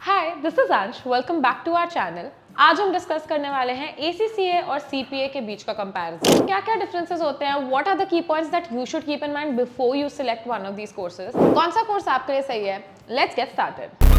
Hi, this is Ansh. Welcome back to our channel. आज हम discuss करने वाले हैं ACCA और CPA के बीच का कंपैरिजन। क्या क्या डिफरेंसेस होते हैं, what are the key points that you should keep in mind before you select one of these courses. कौन सा कोर्स आपके लिए सही है? Let's get started.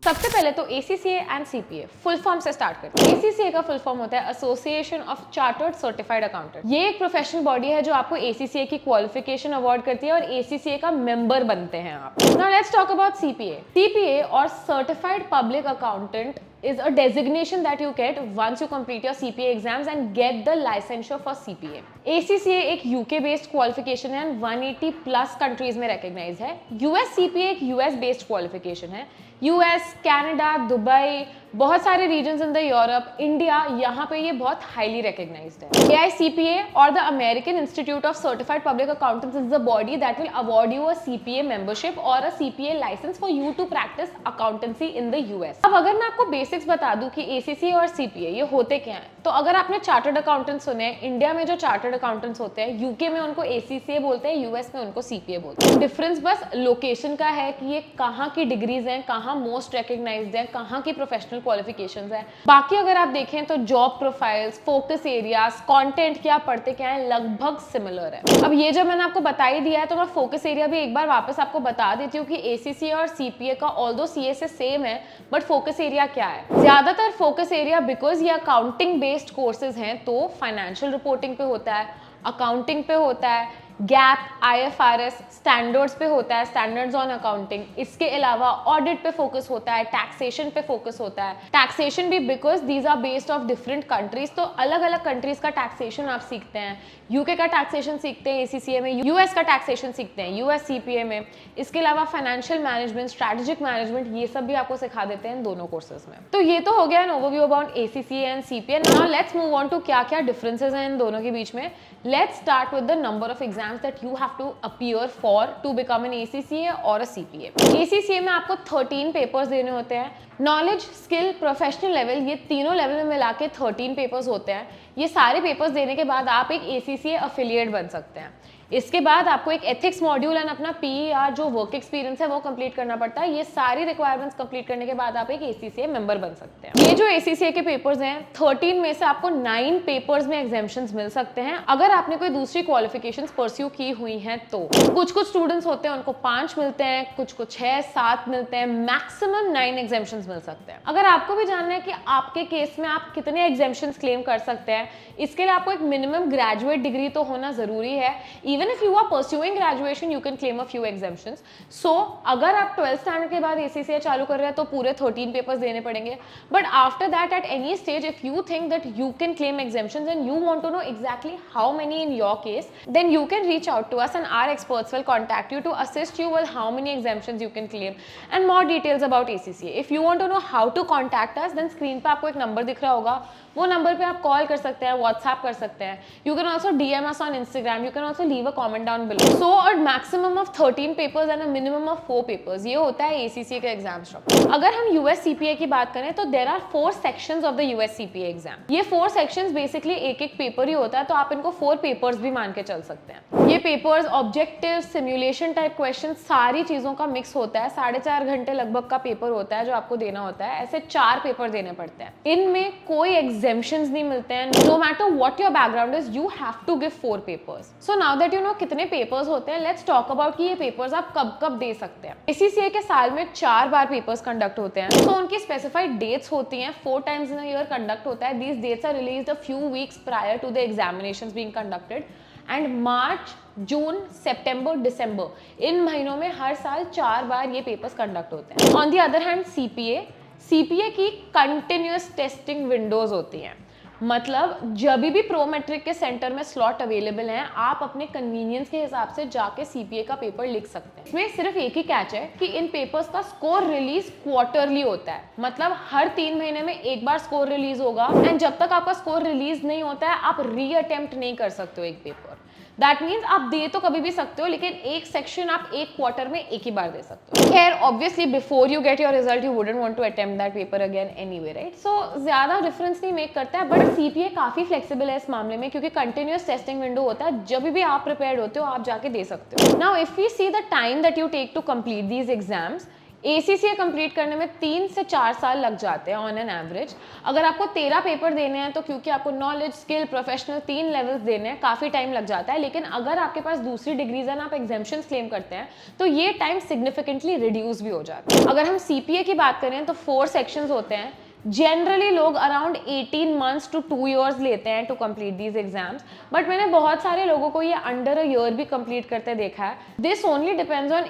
सबसे पहले तो ACCA and CPA full form से स्टार्ट करते हैं। ACCA का फुल फॉर्म होता है association of chartered certified accountant. ये एक प्रोफेशनल बॉडी है जो आपको ACCA की क्वालिफिकेशन अवार्ड करती है और ACCA का मेंबर बनते हैं आप। Now let's talk about CPA। CPA और certified public accountant is a designation that you get once you complete your CPA exams and get the licensure for CPA. ACCA एक UK based qualification है and 180 plus countries में recognize है। US CPA एक US based qualification है। US, Canada, Dubai, बहुत सारे regions in the Europe, India, यहाँ पे ये बहुत हाईली रिकॉग्नाइज्ड है। AICPA और the American Institute of Certified Public Accountants is the body that will award you a CPA membership और a CPA licence for you to practise accountancy in the US। अब अगर मैं आपको basics बता दूं कि ACCA और CPA ये होते क्या हैं, तो अगर आपने चार्टर्ड अकाउंटेंट्स सुने, इंडिया में जो चार्टर्ड अकाउंटेंट्स होते हैं, UK में उनको ACCA बोलते हैं, US में उनको CPA बोलते हैं। डिफरेंस बस लोकेशन का है कि ये कहाँ की डिग्रीज हैं, कहाँ मोस्ट रिकॉग्नाइज्ड है, कहाँ की प्रोफेशनल क्वालिफिकेशंस है। बाकी अगर आप देखें तो job profiles, focus areas, content क्या पढ़ते क्या है, लगभग सिमिलर है। अब ये जब मैंने आपको बता ही दिया है तो मैं फोकस एरिया भी एक बार वापस आपको बता देती हूँ कि ACCA और CPA का ऑल्दो CA से सेम है, बट फोकस एरिया क्या है। ज्यादातर फोकस एरिया, बिकॉज ये अकाउंटिंग बेस्ड कोर्सेज हैं, तो फाइनेंशियल रिपोर्टिंग पे होता है, अकाउंटिंग पे होता है, गैप, IFRS स्टैंडर्ड्स पे होता है, स्टैंडर्ड्स ऑन अकाउंटिंग। इसके अलावा ऑडिट पे फोकस होता है, टैक्सेशन पे फोकस होता है। टैक्सेशन भी because these are based of different countries, तो अलग अलग कंट्रीज का टैक्सेशन आप सीखते हैं। UK का टैक्सेशन सीखते हैं ACCA में, US का टैक्सेशन सीखते हैं US CPA में। इसके अलावा फाइनेंशियल मैनेजमेंट, स्ट्रेटेजिक मैनेजमेंट, ये सब भी आपको सिखा देते हैं इन दोनों कोर्सेज में। तो ये तो हो गया an overview about ACCA and CPA। Now let's move on to क्या क्या डिफरेंसेस हैं इन दोनों के बीच में। Let's start with the number of exams that you have to appear for to become an ACCA or a CPA. ACCA में आपको 13 papers देने होते हैं। नॉलेज, स्किल, प्रोफेशनल लेवल, ये तीनों लेवल में मिला के 13 पेपर्स होते हैं। ये सारे पेपर्स देने के बाद आप एक ACCA अफिलिएट बन सकते हैं। इसके बाद आपको एक एथिक्स मॉड्यूल एंड अपना PER जो वर्क एक्सपीरियंस है वो कंप्लीट करना पड़ता है। ये सारी रिक्वायरमेंट्स कंप्लीट करने के बाद आप एक ACCA मेंबर बन सकते हैं। ये जो ACCA के पेपर्स हैं, 13 में से आपको 9 पेपर्स में एग्जाम्शंस मिल सकते हैं अगर आपने कोई दूसरी क्वालिफिकेशंस परस्यू की हुई हैं तो। कुछ स्टूडेंट्स होते हैं उनको 5 मिलते हैं, कुछ 6, 7 मिलते हैं, मैक्सिमम 9 एग्जाम्शंस मिल सकते हैं। अगर आपको भी जानना है कि आपके केस में आप कितने एग्जाम्शंस क्लेम कर सकते हैं, इसके लिए आपको एक मिनिमम ग्रेजुएट डिग्री तो होना जरूरी है। Even if you are pursuing graduation, you can claim a few exemptions. So, अगर आप 12th standard के बाद ACCA चालू कर रहे हैं तो पूरे 13 पेपर्स देने पड़ेंगे. But after that, at any stage, if you think that you can claim exemptions and you want to know exactly how many in your case, then you can reach out to us and our experts will contact you to assist you with how many exemptions you can claim and more details about ACCA. If you want to know how to contact us, then screen पे आपको एक number दिख रहा होगा, वो number पे आप call कर सकते हैं, व्हाट्सएप कर सकते हैं। You can also DM us on Instagram. You can also leave a comment down below. So a maximum of 13 papers and a minimum of 4 papers. ये होता है ACCA का एग्जाम स्ट्रक्चर। अगर हम US CPA की बात करें तो there are 4 sections of the US CPA exam. ये 4 sections बेसिकली एक पेपर ही होता है, तो आप इनको 4 पेपर्स भी मान के चल सकते हैं। ये papers objective, simulation type question, सारी चीजों का मिक्स होता है। 4.5 घंटे लगभग का पेपर होता है जो आपको देना होता है। ऐसे 4 पेपर देने पड़ते हैं। इनमें कोई एग्जेम्पशंस नहीं मिलते हैं। No matter what your background is, you have to give 4 papers. So now that you know कितने पेपर्स होते हैं, लेट्स टॉक अबाउट कि ये पेपर्स आप कब कब दे सकते हैं। ACCA के साल में 4 बार पेपर्स कंडक्ट होते हैं, तो उनकी स्पेसिफाइड डेट्स होती हैं। 4 times in a year conduct होता है। These dates are released a few weeks prior to the examinations being conducted and March, June, September, December, इन महीनों में हर साल 4 बार ये पेपर्स कंडक्ट होते हैं। On the other hand CPA की कंटिन्यूअस टेस्टिंग विंडोज होती हैं। मतलब जब भी प्रो मैट्रिक के सेंटर में स्लॉट अवेलेबल हैं, आप अपने कन्वीनियंस के हिसाब से जाके CPA का पेपर लिख सकते हैं। इसमें सिर्फ एक ही कैच है कि इन पेपर्स का स्कोर रिलीज क्वार्टरली होता है। मतलब हर 3 महीने में एक बार स्कोर रिलीज होगा एंड जब तक आपका स्कोर रिलीज नहीं होता है आप रीअटेम्प्ट नहीं कर सकते हो एक पेपर। दैट मीन्स आप दे तो कभी भी सकते हो, लेकिन एक सेक्शन आप एक क्वार्टर में एक ही बार दे सकते हो। खैर obviously before you get your result you wouldn't want to attempt that paper again anyway, right. So ज्यादा डिफरेंस नहीं मेक करता है, बट CPA काफी फ्लेक्सिबल है इस मामले में क्योंकि कंटिन्यूअस टेस्टिंग विंडो होता है। जब भी आप प्रिपेयर्ड होते हो आप जाके दे सकते हो। Now if we see the time that you take to complete these exams, ACCA complete करने में 3 से 4 साल लग जाते हैं ऑन एन एवरेज। अगर आपको 13 पेपर देने हैं तो क्योंकि आपको नॉलेज, स्किल, प्रोफेशनल 3 लेवल्स देने हैं, काफ़ी टाइम लग जाता है। लेकिन अगर आपके पास दूसरी डिग्रीज हैं, आप एग्जाम्पशंस क्लेम करते हैं, तो ये टाइम सिग्निफिकेंटली रिड्यूस भी हो जाता है। अगर हम CPA की बात करें तो 4 सेक्शंस होते हैं। जनरली लोग अराउंड 18 मंथ्स टू 2 ईयर्स लेते हैं to complete these exams, but मैंने बहुत सारे लोगों को ये अंडर अ ईयर भी कंप्लीट करते देखा है। This only depends on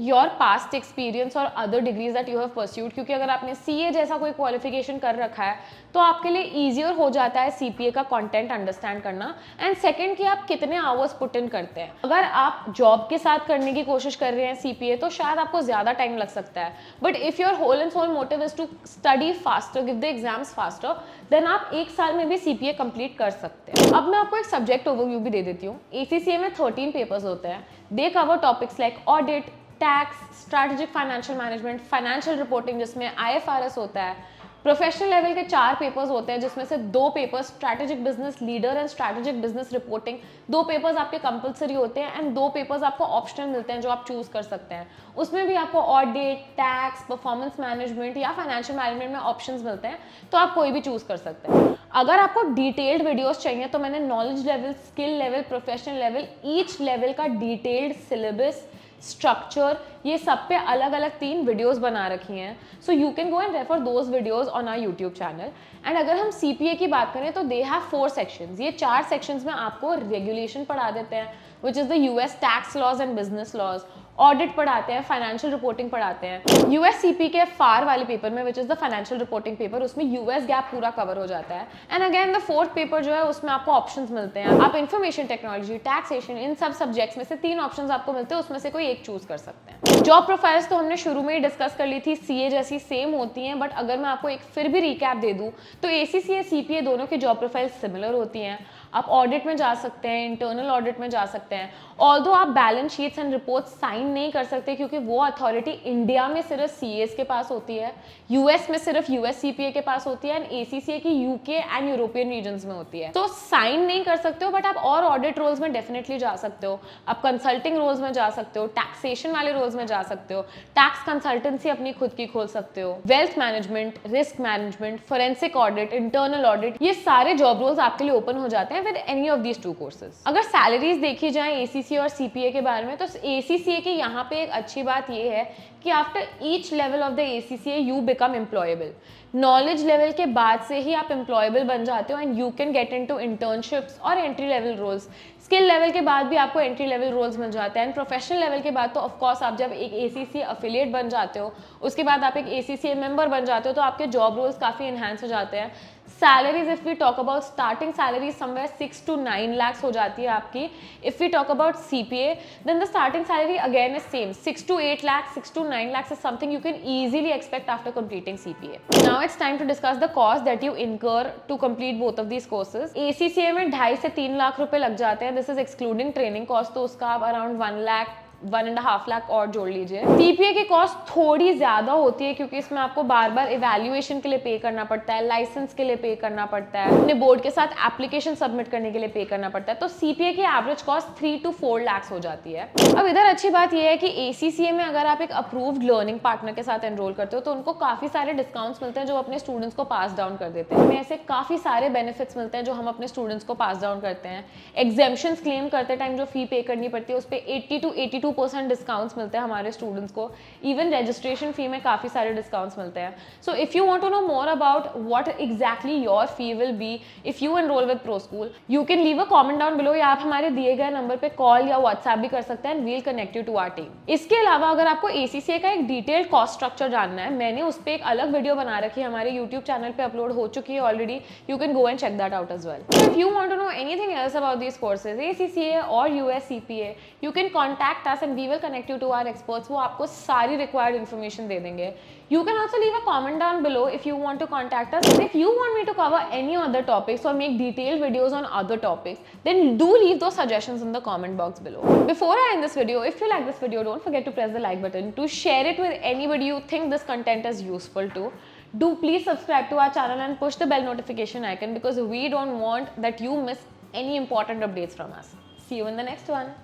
your past experience और other degrees that you have pursued, क्योंकि अगर आपने CA जैसा कोई क्वालिफिकेशन कर रखा है तो आपके लिए ईजियर हो जाता है CPA का कंटेंट अंडरस्टैंड करना। एंड सेकंड कि आप कितने आवर्स पुट इन करते हैं। अगर आप जॉब के साथ करने की कोशिश कर रहे हैं CPA तो शायद आपको ज़्यादा टाइम लग सकता है, but if your whole and sole motive is to study faster, give the exams faster, then आप 1 साल में भी CPA कंप्लीट कर सकते हैं। अब मैं आपको एक सब्जेक्ट ओवरव्यू भी दे देती हूँ। ACCA में 13 पेपर्स होते हैं। They cover topics like audit, tax, strategic financial management, financial reporting जिसमें IFRS होता है। प्रोफेशनल लेवल के 4 पेपर्स होते हैं जिसमें से 2 papers strategic business leader and strategic business reporting, 2 papers आपके कंपलसरी होते हैं एंड 2 पेपर्स आपको ऑप्शनल मिलते हैं जो आप चूज कर सकते हैं। उसमें भी आपको ऑडिट, टैक्स, परफॉर्मेंस मैनेजमेंट या फाइनेंशियल मैनेजमेंट में ऑप्शंस मिलते हैं, तो आप कोई भी चूज कर सकते हैं। अगर आपको डिटेल्ड वीडियोस चाहिए तो मैंने knowledge level, skill level, professional level, each level का डिटेल्ड सिलेबस, स्ट्रक्चर, ये सब पे अलग अलग 3 वीडियोस बना रखी हैं। So you can go and refer those videos on our YouTube channel. And अगर हम CPA की बात करें तो दे हैव 4 सेक्शंस। ये 4 सेक्शंस में आपको रेगुलेशन पढ़ा देते हैं, which is the US tax laws and business laws, audit पढ़ाते हैं, फाइनेंशियल रिपोर्टिंग पढ़ाते हैं। US CP के फार वाले पेपर में, विच is the financial reporting paper, उसमें US गैप पूरा कवर हो जाता है। And again the 4th paper जो है उसमें आपको ऑप्शंस मिलते हैं। आप इंफॉर्मेशन टेक्नोलॉजी, टैक्सेशन, इन सब सब्जेक्ट्स में से 3 ऑप्शंस आपको मिलते हैं, उसमें से कोई एक चूज कर सकते हैं। जॉब प्रोफाइल्स तो हमने शुरू में ही डिस्कस कर ली थी, CA जैसी सेम होती हैं, बट अगर मैं आपको एक फिर भी रिकैप दे दूं तो ACCA CPA दोनों की जॉब प्रोफाइल सिमिलर होती हैं। आप ऑडिट में जा सकते हैं, इंटरनल ऑडिट में जा सकते हैं। ऑल्दो आप balance sheets and reports sign नहीं कर सकते क्योंकि वो अथॉरिटी इंडिया में सिर्फ CAs के पास होती है, US में सिर्फ US CPA के पास होती है, एंड ACCA की UK एंड यूरोपियन रीजन्स में होती है। तो साइन नहीं कर सकते हो, बट आप और ऑडिट रोल्स में डेफिनेटली जा सकते हो। आप कंसल्टिंग रोल्स में जा सकते हो, टैक्सेशन वाले रोल्स में जा सकते हो, टैक्स कंसल्टेंसी अपनी खुद की खोल सकते हो, wealth management, risk management, forensic audit, internal audit, ये सारे जॉब रोल्स आपके लिए ओपन हो जाते हैं with any of these 2 courses. अगर सैलरीज देखी जाए ACCA और CPA के बारे में तो ACCA की यहाँ पे एक अच्छी बात ये है कि after each level of the ACCA you become employable. Knowledge level के बाद से ही आप एम्प्लॉयबल बन जाते हो and you can get into internships और entry level roles. Skill level के बाद भी आपको एंट्री लेवल रोल्स मिल जाते हैं एंड प्रोफेशनल लेवल के बाद तो ऑफकोर्स आप जब एक ACCA अफिलिएट बन जाते हो, उसके बाद आप एक ACCA मेंबर बन जाते हो, तो आपके जॉब रोल्स काफ़ी इन्हांस हो जाते हैं। Salaries if we talk about starting salary somewhere 6 to 9 lakhs हो जाती है आपकी। If we talk about CPA then the starting salary again is same 6 to 8 lakhs, 6 to 9 lakhs is something you can easily expect after completing CPA. Now it's time to discuss the cost that you incur to complete both of these courses. ACCA में 2.5 से 3 लाख रुपए लग जाते हैं, this is excluding training cost, तो उसका आप around 1.5 lakh और जोड़ लीजिए। CPA की कॉस्ट थोड़ी ज्यादा होती है क्योंकि इसमें आपको बार बार इवैल्यूएशन के लिए पे करना पड़ता है, लाइसेंस के लिए पे करना पड़ता है, अपने बोर्ड के साथ एप्लीकेशन सबमिट करने के लिए पे करना पड़ता है, तो CPA की एवरेज कॉस्ट 3 to 4 lakhs हो जाती है। अब इधर अच्छी बात यह है कि ACCA में अगर आप एक अप्रूव्ड लर्निंग पार्टनर के साथ एनरोल करते हो तो उनको काफी सारे डिस्काउंट्स मिलते हैं जो अपने स्टूडेंट्स को पास डाउन कर देते हैं। हमें ऐसे काफी सारे बेनिफिट्स मिलते हैं जो हम अपने स्टूडेंट्स को पास डाउन करते हैं। एग्जेम्पशंस क्लेम करते टाइम जो फी पे करनी पड़ती है उस पर 80 to 82% डिस्काउंट्स मिलते हैं हमारे स्टूडेंट्स को। इवन रजिस्ट्रेशन फी में काफी सारे डिस्काउंट्स मिलते हैं। So if you want to know more about what exactly your fee will be if you enrol with ProSchool, you can leave a comment down below या आप हमारे दिए गए नंबर पे कॉल या व्हाट्सएप भी कर सकते हैं and we'll connect you to our team. इसके अलावा अगर आपको ACCA का एक डिटेल्ड कॉस्ट स्ट्रक्चर जानना है, मैंने उस पर एक अलग वीडियो बना रखी है, हमारे यूट्यूब चैनल पे अपलोड हो चुकी है already, you can go and check that out as well. If you want to know anything else about these courses ACCA और US CPA, you can contact us and we will connect you to our experts. वो आपको सारी required information दे देंगे। You can also leave a comment down below if you want to contact us. If you want me to cover any other topics or make detailed videos on other topics, then do leave those suggestions in the comment box below. Before I end this video, if you like this video, don't forget to press the like button, to share it with anybody you think this content is useful to. Do please subscribe to our channel and push the bell notification icon because we don't want that you miss any important updates from us. See you in the next one.